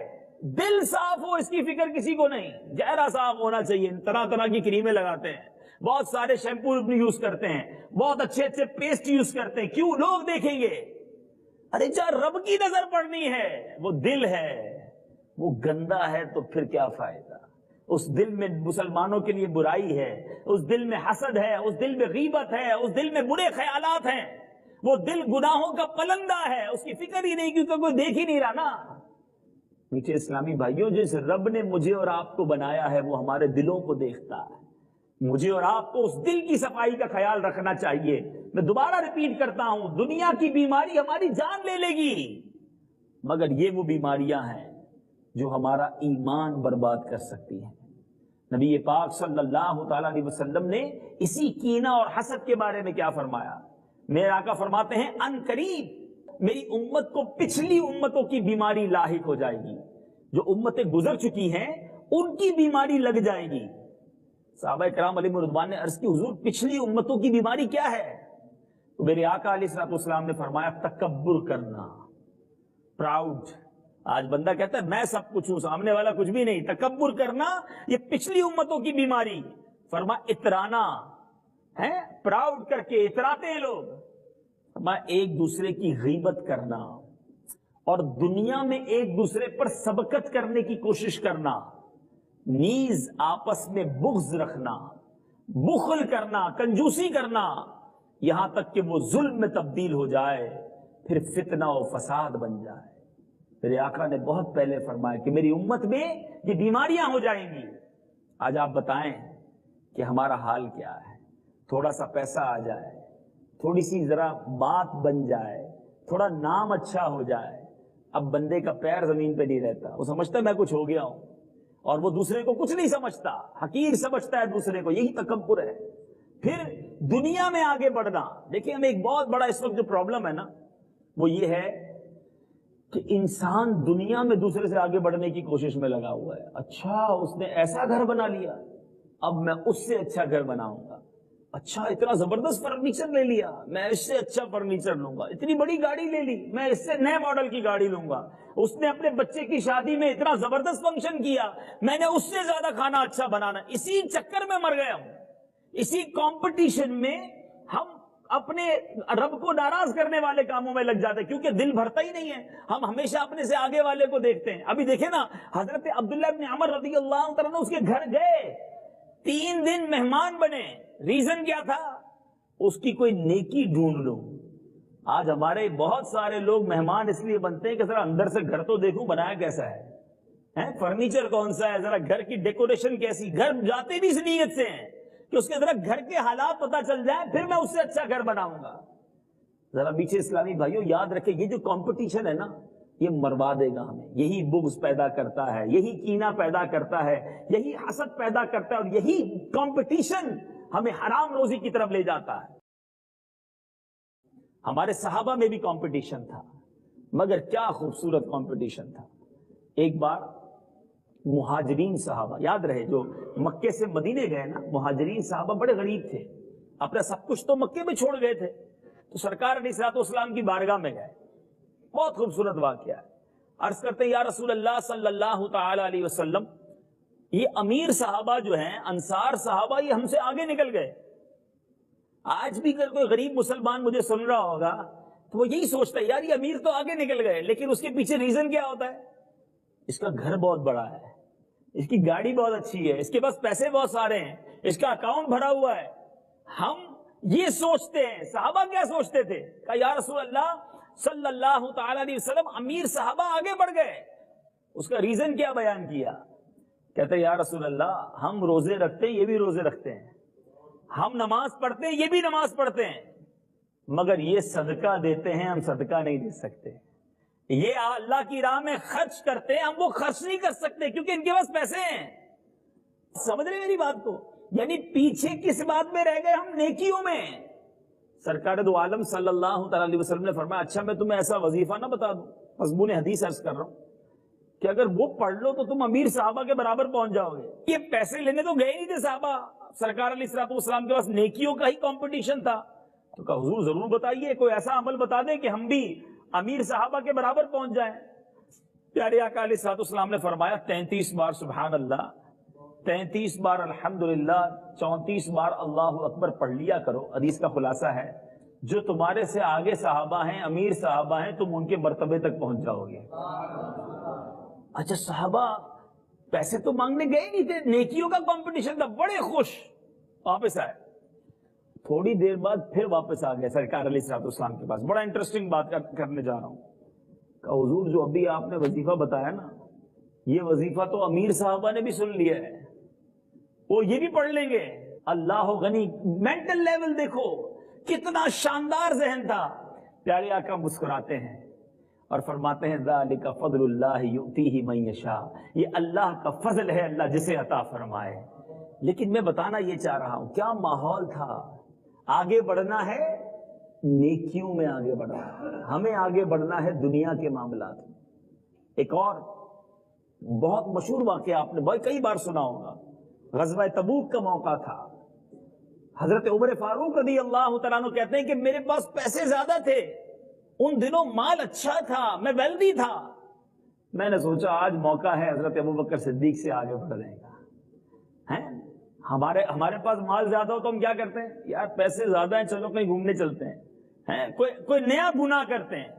دل صاف ہو اس کی فکر کسی کو نہیں. چہرہ صاف ہونا چاہیے. طرح طرح کی کریمیں لگاتے ہیں, بہت سارے شیمپو یوز کرتے ہیں, بہت اچھے اچھے پیسٹ یوز کرتے ہیں. کیوں؟ لوگ دیکھیں گے. ارے جا رب کی نظر پڑنی ہے, وہ دل ہے, وہ گندا ہے تو پھر کیا فائدہ. اس دل میں مسلمانوں کے لیے برائی ہے, اس دل میں حسد ہے, اس دل میں غیبت ہے, اس دل میں برے خیالات ہیں. وہ دل گناہوں کا پلندہ ہے, اس کی فکر ہی نہیں, کیونکہ کوئی دیکھ ہی نہیں رہا نا. میٹھے اسلامی بھائیوں، جس رب نے مجھے اور آپ کو بنایا ہے وہ ہمارے دلوں کو دیکھتا ہے. مجھے اور آپ کو اس دل کی صفائی کا خیال رکھنا چاہیے. میں دوبارہ ریپیٹ کرتا ہوں، دنیا کی بیماری ہماری جان لے لے گی، مگر یہ وہ بیماریاں ہیں جو ہمارا ایمان برباد کر سکتی ہیں. نبی پاک صلی اللہ تعالی علیہ وسلم نے اسی کینہ اور حسد کے بارے میں کیا فرمایا؟ میرے آقا فرماتے ہیں ان قریب میری امت کو پچھلی امتوں کی بیماری لاحق ہو جائے گی. جو امتیں گزر چکی ہیں ان کی بیماری لگ جائے گی. صحابہ کرام علیہ رضوان نے عرض کی حضور پچھلی امتوں کی بیماری کیا ہے؟ تو میرے آقا علیہ الصلوۃ والسلام نے فرمایا تکبر کرنا، پراؤڈ. آج بندہ کہتا ہے میں سب کچھ ہوں، سامنے والا کچھ بھی نہیں. تکبر کرنا یہ پچھلی امتوں کی بیماری. فرما اترانا ہے، پراؤڈ کر کے اتراتے ہیں لوگ. فرما ایک دوسرے کی غیبت کرنا اور دنیا میں ایک دوسرے پر سبقت کرنے کی کوشش کرنا، نیز آپس میں بغض رکھنا، بخل کرنا، کنجوسی کرنا، یہاں تک کہ وہ ظلم میں تبدیل ہو جائے، پھر فتنہ و فساد بن جائے. میرے آقا نے بہت پہلے فرمایا کہ میری امت میں یہ بیماریاں ہو جائیں گی. آج آپ بتائیں کہ ہمارا حال کیا ہے؟ تھوڑا سا پیسہ آ جائے، تھوڑی سی ذرا بات بن جائے، تھوڑا نام اچھا ہو جائے، اب بندے کا پیر زمین پہ نہیں رہتا. وہ سمجھتا ہے میں کچھ ہو گیا ہوں، اور وہ دوسرے کو کچھ نہیں سمجھتا، حقیر سمجھتا ہے دوسرے کو. یہی تکبر ہے. پھر دنیا میں آگے بڑھنا. دیکھیں ہمیں ایک بہت بڑا اس وقت جو پرابلم ہے نا وہ یہ ہے کہ انسان دنیا میں دوسرے سے آگے بڑھنے کی کوشش میں لگا ہوا ہے. اچھا اس نے ایسا گھر بنا لیا، اب میں اس سے اچھا گھر بناؤں گا. اچھا اتنا زبردست فرنیچر لے لیا، میں اس سے اچھا فرنیچر لوں گا. اتنی بڑی گاڑی لے لی، میں اس سے نئے ماڈل کی گاڑی لوں گا. اس نے اپنے بچے کی شادی میں اتنا زبردست فنکشن کیا، میں نے اس سے زیادہ کھانا اچھا بنانا. اسی چکر میں مر گیا ہوں. اسی کمپٹیشن میں ہم اپنے رب کو ناراض کرنے والے کاموں میں لگ جاتے ہیں، کیونکہ دل بھرتا ہی نہیں ہے. ہم ہمیشہ اپنے سے آگے والے کو دیکھتے ہیں. ابھی دیکھیں نا حضرت عبداللہ بن عمر رضی اللہ عنہ اس کے گھر گئے، 3 دن مہمان بنے. ریزن کیا تھا؟ اس کی کوئی نیکی ڈھونڈ لو. آج ہمارے بہت سارے لوگ مہمان اس لیے بنتے ہیں کہ ذرا اندر سے گھر تو دیکھوں بنایا کیسا ہے، فرنیچر کون سا ہے، ذرا گھر کی ڈیکوریشن کیسی. گھر جاتے بھی اس نیت سے ہیں کہ اس کے ذرا گھر کے حالات پتہ چل جائے، پھر میں اس سے اچھا گھر بناؤں گا. ذرا پیچھے اسلامی بھائیوں یاد رکھیں یہ جو کمپٹیشن ہے نا یہ مروا دے گا ہمیں. یہی بغض پیدا کرتا ہے، یہی کینہ پیدا کرتا ہے، یہی حسد پیدا کرتا ہے، اور یہی کمپٹیشن ہمیں حرام روزی کی طرف لے جاتا ہے. ہمارے صحابہ میں بھی کمپٹیشن تھا، مگر کیا خوبصورت کمپٹیشن تھا. ایک بار مہاجرین صحابہ، یاد رہے جو مکے سے مدینے گئے نا، مہاجرین صحابہ بڑے غریب تھے، اپنا سب کچھ تو مکے میں چھوڑ گئے تھے. تو سرکار علیہ الصلوۃ والسلام کی بارگاہ میں گئے. بہت خوبصورت واقعہ ہے. عرض کرتے ہیں یا رسول اللہ صلی اللہ تعالی علیہ وسلم، یہ امیر صحابہ جو ہیں، انصار صحابہ، یہ ہم سے آگے نکل گئے. آج بھی اگر کوئی غریب مسلمان مجھے سن رہا ہوگا تو وہ یہی سوچتا ہے یار یہ امیر تو آگے نکل گئے، لیکن اس کے پیچھے ریزن کیا ہوتا ہے؟ اس کا گھر بہت بڑا ہے، اس کی گاڑی بہت اچھی ہے، اس کے پاس پیسے بہت سارے ہیں، اس کا اکاؤنٹ بھرا ہوا ہے. ہم یہ سوچتے ہیں. صحابہ کیا سوچتے تھے؟ کہ یا رسول اللہ صلی اللہ تعالی علیہ وسلم امیر صحابہ آگے بڑھ گئے. اس کا ریزن کیا بیان کیا؟ کہتے یا رسول اللہ ہم روزے رکھتے ہیں، یہ بھی روزے رکھتے ہیں، ہم نماز پڑھتے ہیں، یہ بھی نماز پڑھتے ہیں، مگر یہ صدقہ دیتے ہیں، ہم صدقہ نہیں دے سکتے. یہ اللہ کی راہ میں خرچ کرتے ہیں، ہم وہ خرچ نہیں کر سکتے کیونکہ ان کے پاس پیسے ہیں. سمجھ رہے میری بات کو؟ یعنی پیچھے کس بات میں رہ گئے ہم؟ نیکیوں میں. سرکار دو عالم صلی اللہ تعالی علیہ وسلم نے فرمایا اچھا میں تمہیں ایسا وظیفہ نہ بتا دوں، مضمون حدیث عرض کر رہا ہوں کہ اگر وہ پڑھ لو تو تم امیر صحابہ کے برابر پہنچ جاؤ گے. یہ پیسے لینے تو گئے نہیں تھے صحابہ، سرکار علیہ الصلوۃ والسلام کے پاس نیکیوں کا ہی کمپٹیشن تھا. تو کہا حضور ضرور بتائیے، کوئی ایسا عمل بتا دیں کہ ہم بھی امیر صحابہ کے برابر پہنچ جائیں. پیارے آقا علیہ الصلوۃ والسلام نے فرمایا 33 بار سبحان اللہ، 33 بار الحمدللہ، 34 بار اللہ اکبر پڑھ لیا کرو. حدیث کا خلاصہ ہے جو تمہارے سے آگے صحابہ ہیں، امیر صحابہ ہیں، تم ان کے مرتبے تک پہنچ جاؤ گے. اچھا صحابہ پیسے تو مانگنے گئے نہیں تھے، نیکیوں کا کمپٹیشن تھا، بڑے خوش واپس آئے. تھوڑی دیر بعد پھر واپس آ گئے سرکار علیہ الصلوۃ والسلام کے پاس. بڑا انٹرسٹنگ بات کرنے جا رہا ہوں کہ حضور جو ابھی آپ نے وظیفہ بتایا نا یہ وظیفہ تو امیر صاحبہ نے بھی سن لیا ہے، وہ یہ بھی پڑھ لیں گے۔ اللہ غنی، مینٹل لیول دیکھو کتنا شاندار ذہن تھا۔ پیارے آقا مسکراتے ہیں اور فرماتے ہیں ذالک فضل اللہ یؤتیہ من یشاء، یہ اللہ کا فضل ہے، اللہ جسے عطا فرمائے۔ لیکن میں بتانا یہ چاہ رہا ہوں کیا ماحول تھا۔ آگے بڑھنا ہے نیکیوں میں، آگے بڑھنا ہے ہمیں، آگے بڑھنا ہے دنیا کے معاملات میں۔ ایک اور بہت مشہور واقعہ آپ نے کئی بار سنا ہوگا، غزوہ تبوک کا موقع تھا۔ حضرت عمر فاروق رضی اللہ تعالیٰ عنہ کہتے ہیں کہ میرے پاس پیسے زیادہ تھے، ان دنوں مال اچھا تھا، میں ویلدی تھا۔ میں نے سوچا آج موقع ہے حضرت ابوبکر صدیق سے آگے بڑھ جائے گا۔ ہمارے پاس مال زیادہ ہو تو ہم کیا کرتے ہیں؟ یار پیسے زیادہ ہیں، چلو کہیں گھومنے چلتے ہیں، کوئی نیا گناہ کرتے ہیں۔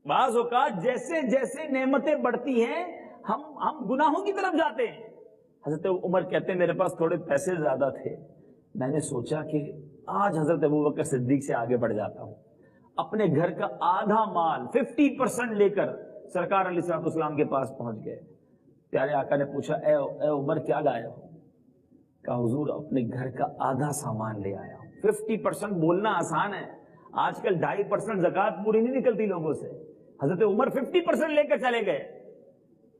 بعض اوقات جیسے جیسے نعمتیں بڑھتی ہیں ہم گناہوں کی طرف جاتے ہیں۔ حضرت عمر کہتے ہیں میرے پاس تھوڑے پیسے زیادہ تھے، میں نے سوچا کہ آج حضرت ابوبکر صدیق سے آگے بڑھ جاتا ہوں، اپنے گھر کا آدھا مال 50% لے کر سرکار علیہ الصلوۃ والسلام کے پاس پہنچ گئے۔ پیارے آقا نے پوچھا اے عمر کیا لایا ہو؟ کہا حضور اپنے گھر کا آدھا سامان لے آیا ہوں۔ 50% بولنا آسان ہے، آج کل 2.5% زکوٰۃ پوری نہیں نکلتی لوگوں سے۔ حضرت عمر 50% لے کر چلے گئے۔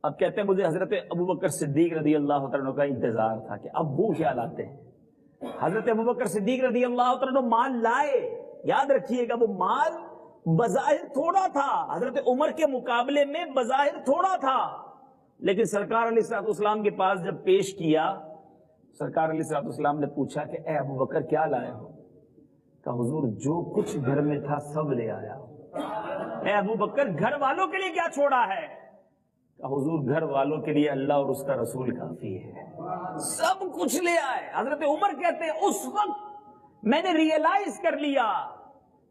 اب کہتے ہیں مجھے حضرت ابوبکر صدیق رضی اللہ تعالیٰ کا انتظار تھا کہ اب وہ کیا لاتے ہیں۔ حضرت ابوبکر صدیق رضی اللہ تعالیٰ مال لائے۔ یاد رکھیے گا وہ مال بظاہر تھوڑا تھا، حضرت عمر کے مقابلے میں بظاہر تھوڑا تھا، لیکن سرکار علیہ الصلوۃ والسلام کے پاس جب پیش کیا، سرکار علیہ الصلوۃ والسلام نے پوچھا کہ اے ابوبکر کیا لائے ہو؟ کہا حضور جو کچھ گھر میں تھا سب لے آیا ہوں۔ اے ابوبکر گھر والوں کے لیے کیا چھوڑا ہے؟ کہا حضور گھر والوں کے لیے اللہ اور اس کا رسول کافی ہے، سب کچھ لے آئے۔ حضرت عمر کہتے ہیں اس وقت میں نے ریئلائز کر لیا،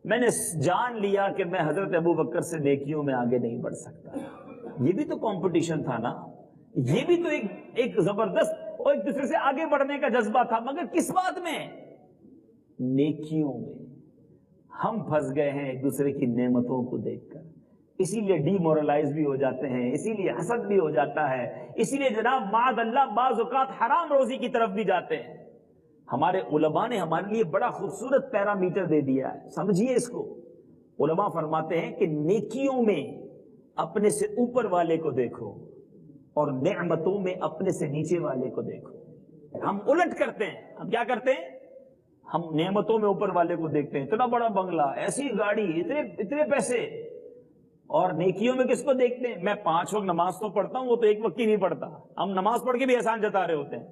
میں نے جان لیا کہ میں حضرت ابوبکر سے نیکیوں میں آگے نہیں بڑھ سکتا۔ یہ بھی تو کمپٹیشن تھا نا، یہ بھی تو ایک زبردست اور ایک دوسرے سے آگے بڑھنے کا جذبہ تھا، مگر کس بات میں؟ نیکیوں میں۔ ہم پھنس گئے ہیں ایک دوسرے کی نعمتوں کو دیکھ کر، اسی لیے ڈی مورلائز بھی ہو جاتے ہیں، اسی لیے حسد بھی ہو جاتا ہے، اسی لیے جناب معاذ اللہ بعض اوقات حرام روزی کی طرف بھی جاتے ہیں۔ ہمارے علماء نے ہمارے لیے بڑا خوبصورت پیرامیٹر دے دیا ہے، سمجھیے اس کو۔ علماء فرماتے ہیں کہ نیکیوں میں اپنے سے اوپر والے کو دیکھو اور نعمتوں میں اپنے سے نیچے والے کو دیکھو۔ ہم الٹ کرتے ہیں، ہم کیا کرتے ہیں؟ ہم نعمتوں میں اوپر والے کو دیکھتے ہیں، اتنا بڑا بنگلہ، ایسی گاڑی، اتنے پیسے، اور نیکیوں میں کس کو دیکھتے ہیں؟ میں 5 وقت نماز تو پڑھتا ہوں، وہ تو ایک وقت ہی نہیں پڑھتا، ہم نماز پڑھ کے بھی احسان جتا رہے ہوتے ہیں،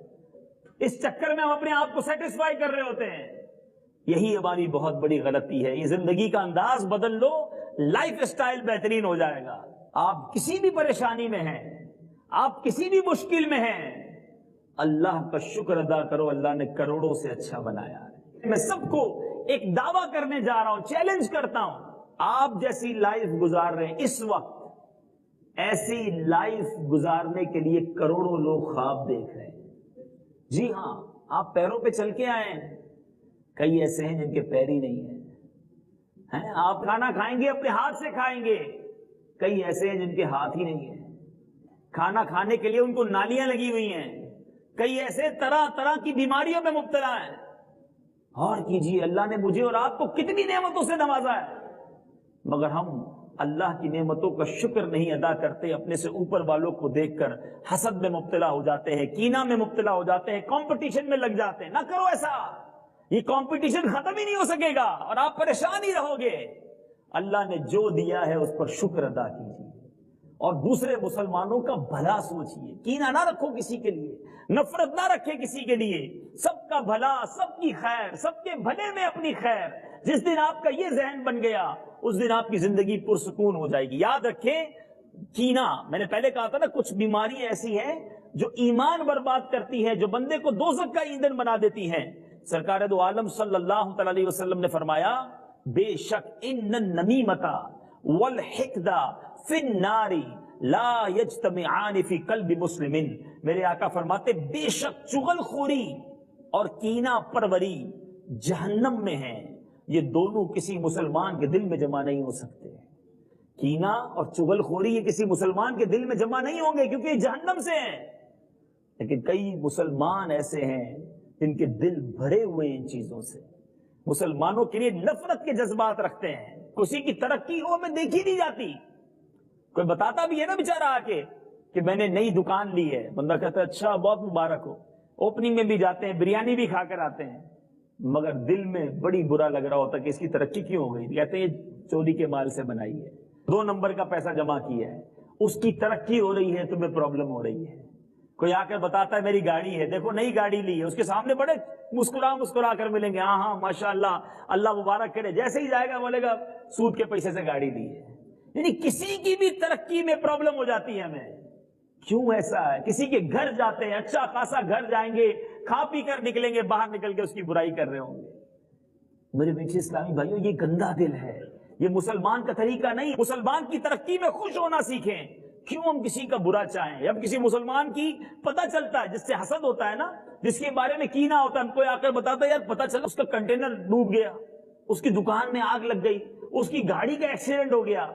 اس چکر میں ہم اپنے آپ کو سیٹسفائی کر رہے ہوتے ہیں۔ یہی ہماری بہت بڑی غلطی ہے۔ یہ زندگی کا انداز بدل لو، لائف اسٹائل بہترین ہو جائے گا۔ آپ کسی بھی پریشانی میں ہیں، آپ کسی بھی مشکل میں ہیں، اللہ کا شکر ادا کرو، اللہ نے کروڑوں سے اچھا بنایا ہے۔ میں سب کو ایک دعویٰ کرنے جا رہا ہوں، چیلنج کرتا ہوں، آپ جیسی لائف گزار رہے ہیں اس وقت، ایسی لائف گزارنے کے لیے کروڑوں لوگ خواب دیکھ رہے ہیں۔ جی ہاں، آپ پیروں پہ چل کے آئے ہیں، کئی ایسے ہیں جن کے پیر ہی نہیں ہیں۔ آپ کھانا کھائیں گے اپنے ہاتھ سے کھائیں گے، کئی ایسے ہیں جن کے ہاتھ ہی نہیں ہیں۔ کھانا کھانے کے لیے ان کو نالیاں لگی ہوئی ہیں، کئی ایسے طرح طرح کی بیماریوں میں مبتلا ہیں۔ اور کیجیے، اللہ نے مجھے اور آپ کو کتنی نعمتوں سے نوازا ہے، مگر ہم اللہ کی نعمتوں کا شکر نہیں ادا کرتے، اپنے سے اوپر والوں کو دیکھ کر حسد میں مبتلا ہو جاتے ہیں، کینہ میں مبتلا ہو جاتے ہیں، کمپٹیشن میں لگ جاتے ہیں۔ نہ کرو ایسا، یہ کمپٹیشن ختم ہی نہیں ہو سکے گا اور آپ پریشان ہی رہو گے۔ اللہ نے جو دیا ہے اس پر شکر ادا کیجیے اور دوسرے مسلمانوں کا بھلا سوچیے، کینہ نہ رکھو کسی کے لیے، نفرت نہ رکھے کسی کے لیے، سب کا بھلا، سب کی خیر، سب کے بھلے میں اپنی خیر۔ جس دن آپ کا یہ ذہن بن گیا اس دن آپ کی زندگی پرسکون ہو جائے گی۔ یاد رکھیں، کینہ، میں نے پہلے کہا تھا نا، کچھ بیماریاں ایسی ہیں جو ایمان برباد کرتی ہیں، جو بندے کو دوزخ کا ایندھن بنا دیتی ہیں۔ سرکار دو عالم صلی اللہ تعالی علیہ وسلم نے فرمایا، بے شک ان النمیمۃ والحقد فی النار لا یجتمعان فی قلب مسلم۔ میرے آقا فرماتے بے شک چغل خوری اور کینہ پروری جہنم میں ہیں، یہ دونوں کسی مسلمان کے دل میں جمع نہیں ہو سکتے۔ کینہ اور چغل خوری یہ کسی مسلمان کے دل میں جمع نہیں ہوں گے کیونکہ یہ جہنم سے ہیں، لیکن کئی مسلمان ایسے ہیں جن کے دل بھرے ہوئے ان چیزوں سے، مسلمانوں کے لیے نفرت کے جذبات رکھتے ہیں، کسی کی ترقی وہ میں دیکھی نہیں جاتی۔ کوئی بتاتا بھی ہے نا بیچارہ آ کے کہ میں نے نئی دکان لی ہے، بندہ کہتا ہے اچھا بہت مبارک ہو، اوپننگ میں بھی جاتے ہیں، بریانی بھی کھا کر آتے ہیں، مگر دل میں بڑی برا لگ رہا ہوتا کہ اس کی ترقی کیوں ہو گئی، کہتے ہیں یہ چوری کے مال سے بنائی ہے، 2 نمبر کا پیسہ جمع کیا ہے، اس کی ترقی ہو رہی ہے، تمہیں پرابلم ہو رہی ہے۔ کوئی آ کر بتاتا ہے میری گاڑی ہے، دیکھو نئی گاڑی لی ہے، اس کے سامنے بڑے مسکرا کر ملیں گے، ہاں ہاں ماشاءاللہ اللہ مبارک کرے، جیسے ہی جائے گا بولے گا سود کے پیسے سے گاڑی لی ہے۔ یعنی کسی کی بھی ترقی میں پرابلم ہو جاتی ہے ہمیں، کیوں ایسا ہے؟ کسی کے گھر جاتے ہیں، اچھا خاصا گھر جائیں گے، کھا پی کر نکلیں گے، باہر نکل کے اس کی برائی کر رہے ہوں گے۔ میرے پیچھے اسلامی بھائیوں یہ گندا دل ہے، یہ مسلمان کا طریقہ نہیں۔ مسلمان کی ترقی میں خوش ہونا سیکھیں، کیوں ہم کسی کا برا چاہیں؟ اب کسی مسلمان کی پتہ چلتا ہے، جس سے حسد ہوتا ہے نا، جس کے بارے میں کینہ ہوتا ہے، ہم کوئی آ کر بتاتا ہے یار پتہ چلا اس کا کنٹینر ڈوب گیا، اس کی دکان میں آگ لگ گئی، اس کی گاڑی کا ایکسیڈنٹ ہو گیا،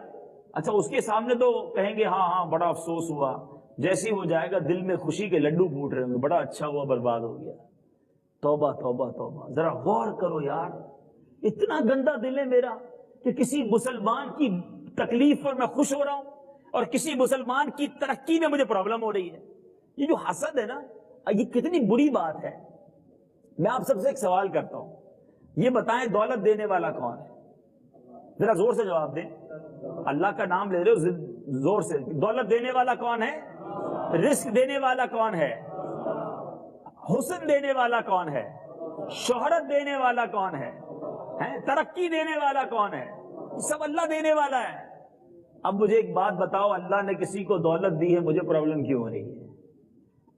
اچھا اس کے سامنے تو کہیں گے ہاں ہاں بڑا افسوس ہوا، جیسے ہی وہ جائے گا دل میں خوشی کے لڈو پھوٹ رہے ہوں گے، بڑا اچھا ہوا، برباد ہو گیا۔ توبہ توبہ توبہ، ذرا غور کرو یار، اتنا گندا دل ہے میرا کہ کسی مسلمان کی تکلیف پر میں خوش ہو رہا ہوں اور کسی مسلمان کی ترقی میں مجھے پرابلم ہو رہی ہے۔ یہ جو حسد ہے نا، یہ کتنی بری بات ہے۔ میں آپ سب سے ایک سوال کرتا ہوں، یہ بتائیں دولت دینے والا کون ہے؟ ذرا زور سے جواب دیں، اللہ کا نام لے رہے ہو زور سے، دولت دینے والا کون ہے؟ رزق دینے والا کون ہے؟ حسن دینے والا کون ہے؟ شہرت دینے والا کون ہے؟ ترقی دینے والا کون ہے؟ سب اللہ دینے والا ہے۔ اب مجھے ایک بات بتاؤ، اللہ نے کسی کو دولت دی ہے، مجھے پرابلم کیوں ہو رہی ہے؟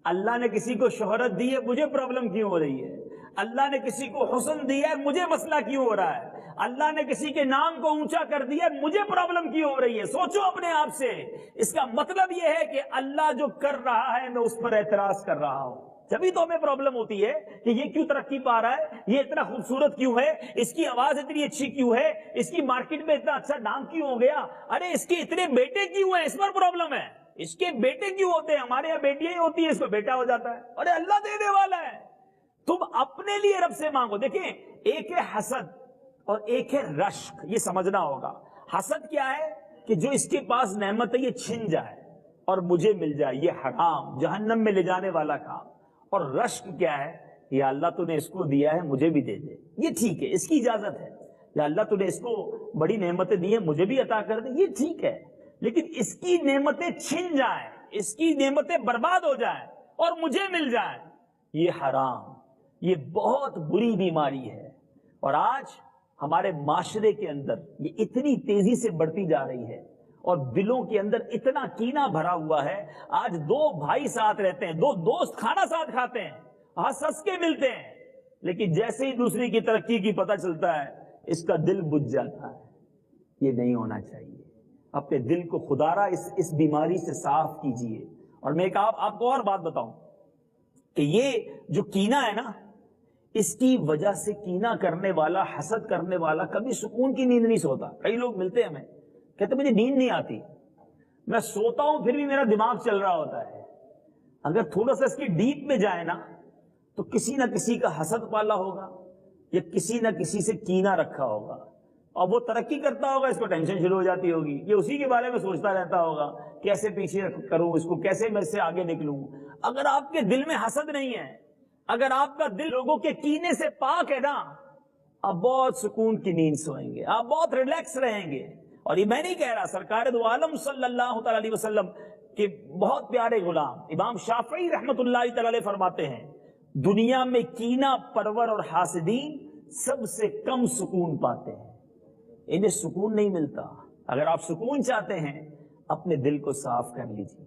اللہ نے کسی کو شہرت دی ہے، مجھے پرابلم کیوں ہو رہی ہے؟ اللہ نے کسی کو حسن دیا ہے، مجھے مسئلہ کیوں ہو رہا ہے؟ اللہ نے کسی کے نام کو اونچا کر دیا ہے، مجھے پرابلم کیوں ہو رہی ہے؟ سوچو اپنے آپ سے۔ اس کا مطلب یہ ہے کہ اللہ جو کر رہا ہے میں اس پر اعتراض کر رہا ہوں، جبھی تو ہمیں پرابلم ہوتی ہے کہ یہ کیوں ترقی پا رہا ہے، یہ اتنا خوبصورت کیوں ہے، اس کی آواز اتنی اچھی کیوں ہے، اس کی مارکیٹ میں اتنا اچھا نام کیوں ہو گیا، ارے اس کے اتنے بیٹے کیوں ہیں، اس پر پرابلم ہے۔ اس کے بیٹے کیوں ہوتے ہیں؟ ہمارے یہاں بیٹیاں ہی ہوتی ہیں، اس کو بیٹا ہو جاتا ہے۔ ارے اللہ دینے والا ہے، تم اپنے لیے رب سے مانگو۔ دیکھیں، ایک ہے حسد اور ایک ہے رشک، یہ سمجھنا ہوگا۔ حسد کیا ہے کہ جو اس کے پاس نعمت ہے یہ چھن جائے اور مجھے مل جائے، یہ حرام، جہنم میں لے جانے والا کام۔ اور رشک کیا ہے؟ یا اللہ تو نے اس کو دیا ہے، مجھے بھی دے دے، یہ ٹھیک ہے، اس کی اجازت ہے۔ یا اللہ تو نے اس کو بڑی نعمتیں دی ہیں، مجھے بھی عطا کر دے، یہ ٹھیک ہے۔ لیکن اس کی نعمتیں چھن جائیں، اس کی نعمتیں برباد ہو جائیں اور مجھے مل جائیں، یہ حرام، یہ بہت بری بیماری ہے۔ اور آج ہمارے معاشرے کے اندر یہ اتنی تیزی سے بڑھتی جا رہی ہے اور دلوں کے اندر اتنا کینہ بھرا ہوا ہے۔ آج 2 بھائی ساتھ رہتے ہیں، 2 دوست کھانا ساتھ کھاتے ہیں، ہنس ہنس کے ملتے ہیں، لیکن جیسے ہی دوسری کی ترقی کی پتہ چلتا ہے اس کا دل بجھ جاتا ہے۔ یہ نہیں ہونا چاہیے۔ اپنے دل کو خدارا اس بیماری سے صاف کیجئے۔ اور میں ایک آپ کو اور بات بتاؤں کہ یہ جو کینہ ہے نا، اس کی وجہ سے کینہ کرنے والا، حسد کرنے والا کبھی سکون کی نیند نہیں سوتا۔ کئی لوگ ملتے ہیں ہمیں، کہتے مجھے نیند نہیں آتی، میں سوتا ہوں پھر بھی میرا دماغ چل رہا ہوتا ہے۔ اگر تھوڑا سا اس کی ڈیپ میں جائے نا تو کسی نہ کسی کا حسد پالا ہوگا یا کسی نہ کسی سے کینہ رکھا ہوگا، اور وہ ترقی کرتا ہوگا، اس کو ٹینشن شروع ہو جاتی ہوگی، یہ اسی کے بارے میں سوچتا رہتا ہوگا کیسے پیچھے کروں اس کو، کیسے میں سے آگے نکلوں۔ اگر آپ کے دل میں حسد نہیں ہے، اگر آپ کا دل لوگوں کے کینے سے پاک ہے نا، آپ بہت سکون کی نیند سوئیں گے، آپ بہت ریلیکس رہیں گے۔ اور یہ میں نہیں کہہ رہا، سرکار دو عالم صلی اللہ تعالی علیہ وسلم کے بہت پیارے غلام امام شافعی رحمت اللہ تعالی علیہ فرماتے ہیں، دنیا میں کینہ پرور اور حاسدین سب سے کم سکون پاتے ہیں، انہیں سکون نہیں ملتا۔ اگر آپ سکون چاہتے ہیں اپنے دل کو صاف کر لیجیے۔